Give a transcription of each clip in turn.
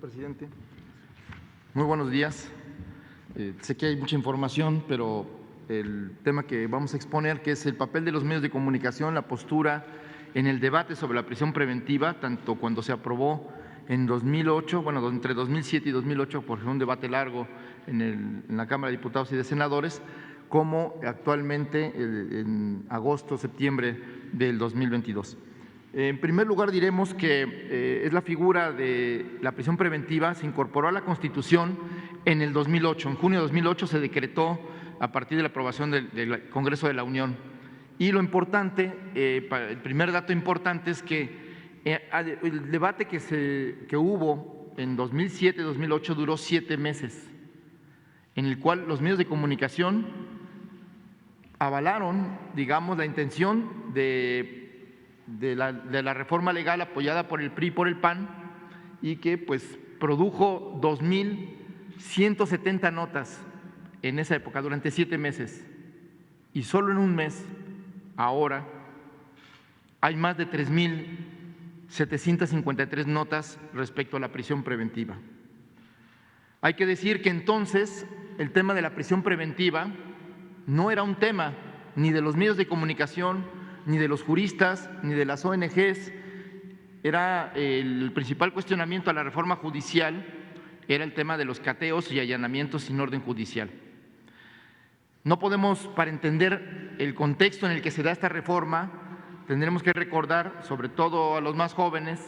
Presidente, muy buenos días. Sé que hay mucha información, pero el tema que vamos a exponer, que es el papel de los medios de comunicación, la postura en el debate sobre la prisión preventiva, tanto cuando se aprobó en 2008, bueno, entre 2007 y 2008, porque fue un debate largo en la Cámara de Diputados y de Senadores, como actualmente en agosto, septiembre del 2022. En primer lugar, diremos que es la figura de la prisión preventiva, se incorporó a la Constitución en el 2008. En junio de 2008 se decretó a partir de la aprobación del Congreso de la Unión. Y lo importante, el primer dato importante es que el debate que hubo en 2007-2008 duró 7 meses, en el cual los medios de comunicación avalaron, digamos, la intención de la reforma legal apoyada por el PRI y por el PAN, y que pues produjo 2,170 notas en esa época durante 7 meses, y solo en un mes, ahora, hay más de 3,753 notas respecto a la prisión preventiva. Hay que decir que entonces el tema de la prisión preventiva no era un tema ni de los medios de comunicación, ni de los juristas, ni de las ONGs. Era el principal cuestionamiento a la reforma judicial, era el tema de los cateos y allanamientos sin orden judicial. No podemos, para entender el contexto en el que se da esta reforma, tendremos que recordar, sobre todo a los más jóvenes,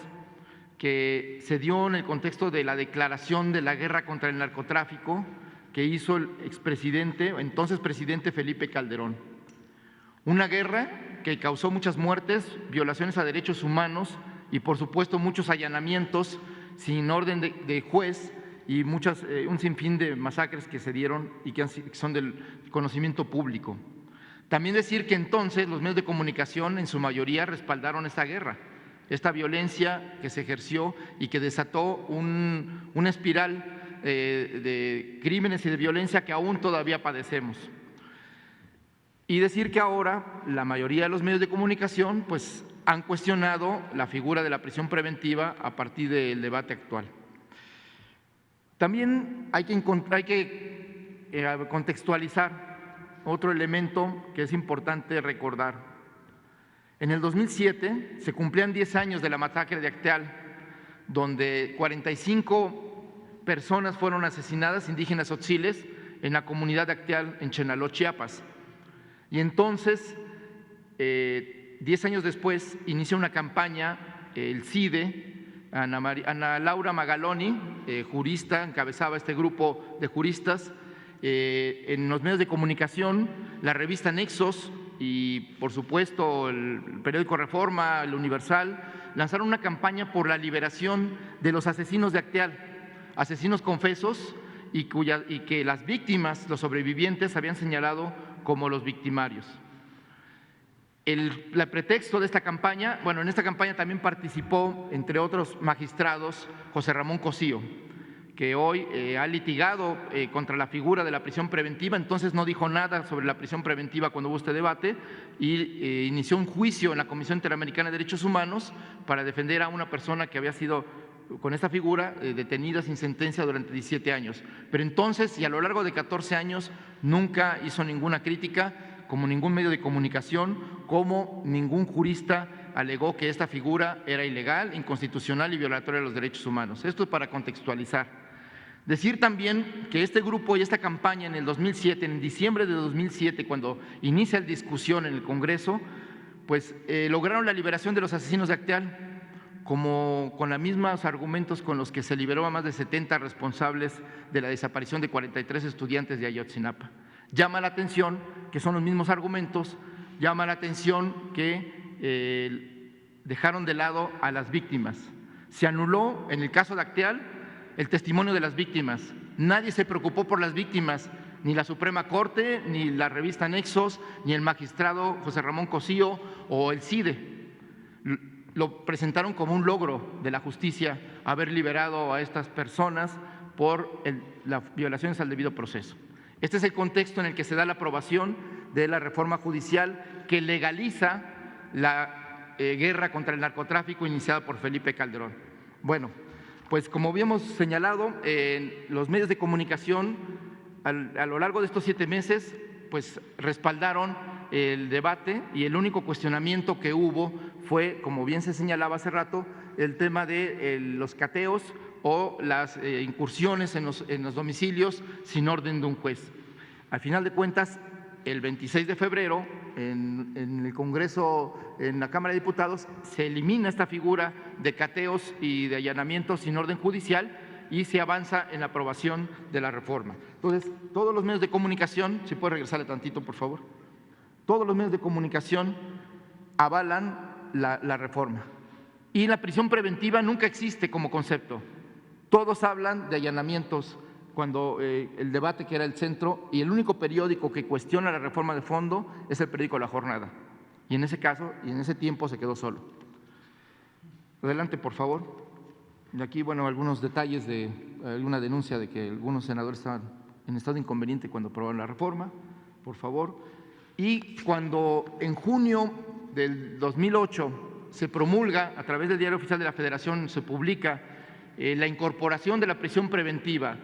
que se dio en el contexto de la declaración de la guerra contra el narcotráfico que hizo el expresidente, entonces presidente Felipe Calderón. Una guerra que causó muchas muertes, violaciones a derechos humanos y, por supuesto, muchos allanamientos sin orden de juez y un sinfín de masacres que se dieron y que son del conocimiento público. También decir que entonces los medios de comunicación en su mayoría respaldaron esta guerra, esta violencia que se ejerció y que desató una espiral de crímenes y de violencia que aún todavía padecemos. Y decir que ahora la mayoría de los medios de comunicación pues han cuestionado la figura de la prisión preventiva a partir del debate actual. También hay que contextualizar otro elemento que es importante recordar. En el 2007 se cumplían 10 años de la masacre de Acteal, donde 45 personas fueron asesinadas, indígenas tzotziles, en la comunidad de Acteal, en Chenaló, Chiapas. Y entonces, 10 años después, inicia una campaña, el CIDE, Ana Laura Magaloni, jurista, encabezaba este grupo de juristas, en los medios de comunicación, la revista Nexos y, por supuesto, el periódico Reforma, el Universal, lanzaron una campaña por la liberación de los asesinos de Acteal, asesinos confesos, y que las víctimas, los sobrevivientes, habían señalado como los victimarios. El pretexto de esta campaña, bueno, en esta campaña también participó, entre otros magistrados, José Ramón Cosío, que hoy ha litigado contra la figura de la prisión preventiva. Entonces no dijo nada sobre la prisión preventiva cuando hubo este debate y inició un juicio en la Comisión Interamericana de Derechos Humanos para defender a una persona que había sido con esta figura detenida sin sentencia durante 17 años. Pero entonces, y a lo largo de 14 años, nunca hizo ninguna crítica, como ningún medio de comunicación, como ningún jurista alegó que esta figura era ilegal, inconstitucional y violatoria de los derechos humanos. Esto es para contextualizar. Decir también que este grupo y esta campaña en el 2007, en diciembre de 2007, cuando inicia la discusión en el Congreso, pues lograron la liberación de los asesinos de Acteal, como con los mismos argumentos con los que se liberó a más de 70 responsables de la desaparición de 43 estudiantes de Ayotzinapa. Llama la atención que son los mismos argumentos, llama la atención que dejaron de lado a las víctimas. Se anuló, en el caso de Acteal, el testimonio de las víctimas. Nadie se preocupó por las víctimas, ni la Suprema Corte, ni la revista Nexos, ni el magistrado José Ramón Cosío o el CIDE. Lo presentaron como un logro de la justicia haber liberado a estas personas por las violaciones al debido proceso. Este es el contexto en el que se da la aprobación de la reforma judicial que legaliza la guerra contra el narcotráfico iniciada por Felipe Calderón. Bueno, Pues como habíamos señalado, los medios de comunicación a lo largo de estos 7 meses pues respaldaron el debate, y el único cuestionamiento que hubo fue, como bien se señalaba hace rato, el tema de los cateos o las incursiones en los domicilios sin orden de un juez. Al final de cuentas, el 26 de febrero, en el Congreso, en la Cámara de Diputados, se elimina esta figura de cateos y de allanamientos sin orden judicial y se avanza en la aprobación de la reforma. Entonces, todos los medios de comunicación, si puede regresarle tantito, por favor, todos los medios de comunicación avalan la reforma. Y la prisión preventiva nunca existe como concepto. Todos hablan de allanamientos cuando el debate que era el centro, y el único periódico que cuestiona la reforma de fondo es el periódico La Jornada. Y en ese caso, y en ese tiempo se quedó solo. Adelante, por favor. Y aquí, bueno, algunos detalles de alguna denuncia de que algunos senadores estaban en estado inconveniente cuando aprobaron la reforma, por favor. Y cuando en junio del 2008 se promulga a través del Diario Oficial de la Federación, se publica la incorporación de la prisión preventiva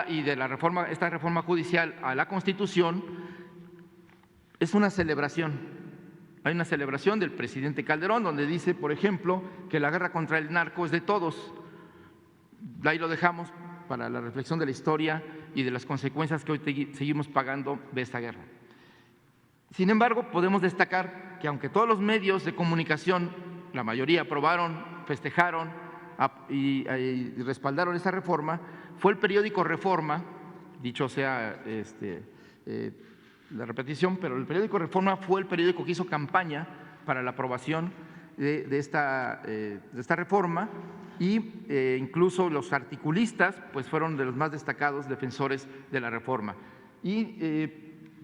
y de la reforma, esta reforma judicial a la Constitución, es una celebración. Hay una celebración del presidente Calderón donde dice, por ejemplo, que la guerra contra el narco es de todos. Ahí lo dejamos para la reflexión de la historia y de las consecuencias que hoy seguimos pagando de esta guerra. Sin embargo, podemos destacar que aunque todos los medios de comunicación, la mayoría aprobaron, festejaron y respaldaron esa reforma, fue el periódico Reforma, dicho sea la repetición, pero el periódico Reforma fue el periódico que hizo campaña para la aprobación de esta reforma, y incluso los articulistas pues fueron de los más destacados defensores de la reforma. Y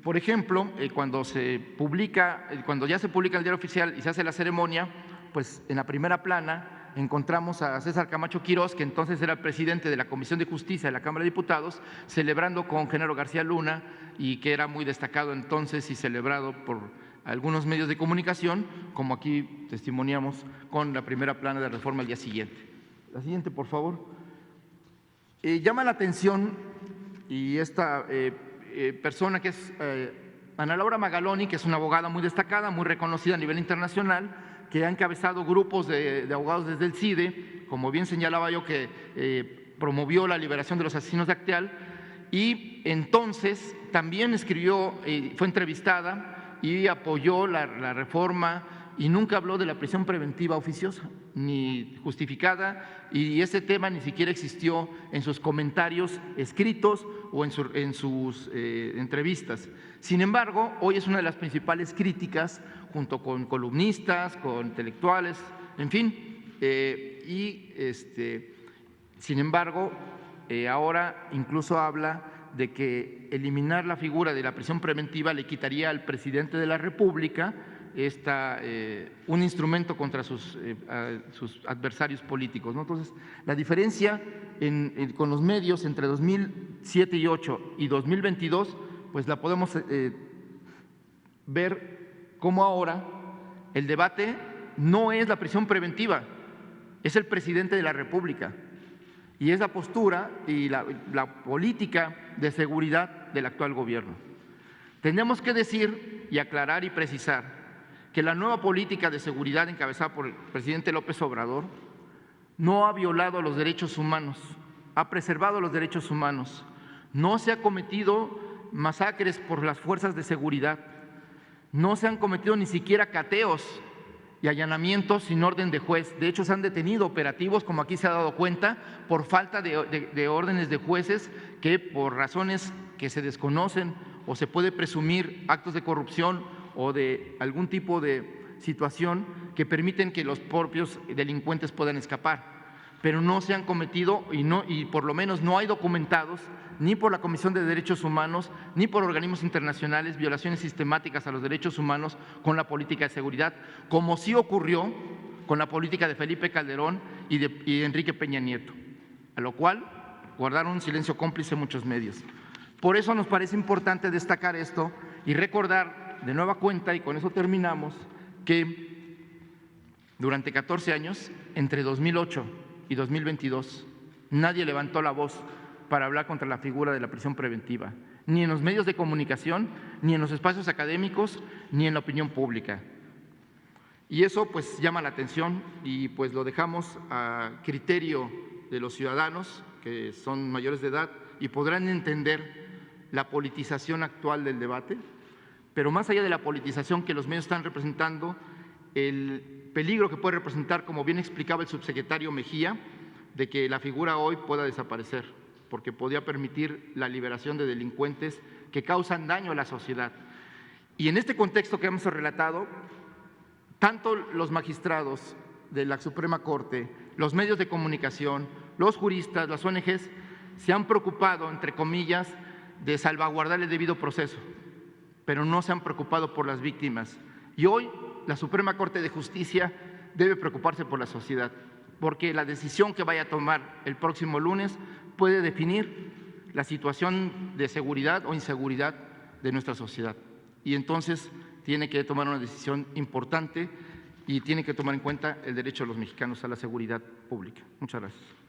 por ejemplo, cuando ya se publica en el Diario Oficial y se hace la ceremonia, pues en la primera plana encontramos a César Camacho Quirós, que entonces era presidente de la Comisión de Justicia de la Cámara de Diputados, celebrando con Genaro García Luna, y que era muy destacado entonces y celebrado por algunos medios de comunicación, como aquí testimoniamos con la primera plana de reforma al día siguiente. La siguiente, por favor. Llama la atención, y esta persona que es Ana Laura Magaloni, que es una abogada muy destacada, muy reconocida a nivel internacional, que ha encabezado grupos de abogados desde el CIDE, como bien señalaba yo, que promovió la liberación de los asesinos de Acteal, y entonces también escribió, fue entrevistada y apoyó la reforma, y nunca habló de la prisión preventiva oficiosa ni justificada, y ese tema ni siquiera existió en sus comentarios escritos o en sus entrevistas. Sin embargo, hoy es una de las principales críticas, junto con columnistas, con intelectuales, en fin, sin embargo, ahora incluso habla de que eliminar la figura de la prisión preventiva le quitaría al presidente de la República un instrumento contra sus adversarios políticos, ¿no? Entonces, la diferencia con los medios entre 2007 y 2008 y 2022, pues la podemos ver cómo ahora el debate no es la prisión preventiva, es el presidente de la República, y es la postura y la política de seguridad del actual gobierno. Tenemos que decir y aclarar y precisar que la nueva política de seguridad encabezada por el presidente López Obrador no ha violado los derechos humanos, ha preservado los derechos humanos, no se ha cometido masacres por las fuerzas de seguridad, no se han cometido ni siquiera cateos y allanamientos sin orden de juez. De hecho, se han detenido operativos, como aquí se ha dado cuenta, por falta de órdenes de jueces que, por razones que se desconocen o se puede presumir actos de corrupción o de algún tipo de situación que permiten que los propios delincuentes puedan escapar, pero no se han cometido y por lo menos no hay documentados ni por la Comisión de Derechos Humanos ni por organismos internacionales violaciones sistemáticas a los derechos humanos con la política de seguridad, como sí ocurrió con la política de Felipe Calderón y de Enrique Peña Nieto, a lo cual guardaron un silencio cómplice muchos medios. Por eso nos parece importante destacar esto y recordar de nueva cuenta, y con eso terminamos, que durante 14 años, entre 2008 y y 2022 nadie levantó la voz para hablar contra la figura de la prisión preventiva, ni en los medios de comunicación, ni en los espacios académicos, ni en la opinión pública. Y eso pues llama la atención y pues lo dejamos a criterio de los ciudadanos que son mayores de edad y podrán entender la politización actual del debate, pero más allá de la politización que los medios están representando, el peligro que puede representar, como bien explicaba el subsecretario Mejía, de que la figura hoy pueda desaparecer, porque podría permitir la liberación de delincuentes que causan daño a la sociedad. Y en este contexto que hemos relatado, tanto los magistrados de la Suprema Corte, los medios de comunicación, los juristas, las ONGs, se han preocupado, entre comillas, de salvaguardar el debido proceso, pero no se han preocupado por las víctimas. Y hoy la Suprema Corte de Justicia debe preocuparse por la sociedad, porque la decisión que vaya a tomar el próximo lunes puede definir la situación de seguridad o inseguridad de nuestra sociedad. Y entonces tiene que tomar una decisión importante y tiene que tomar en cuenta el derecho de los mexicanos a la seguridad pública. Muchas gracias.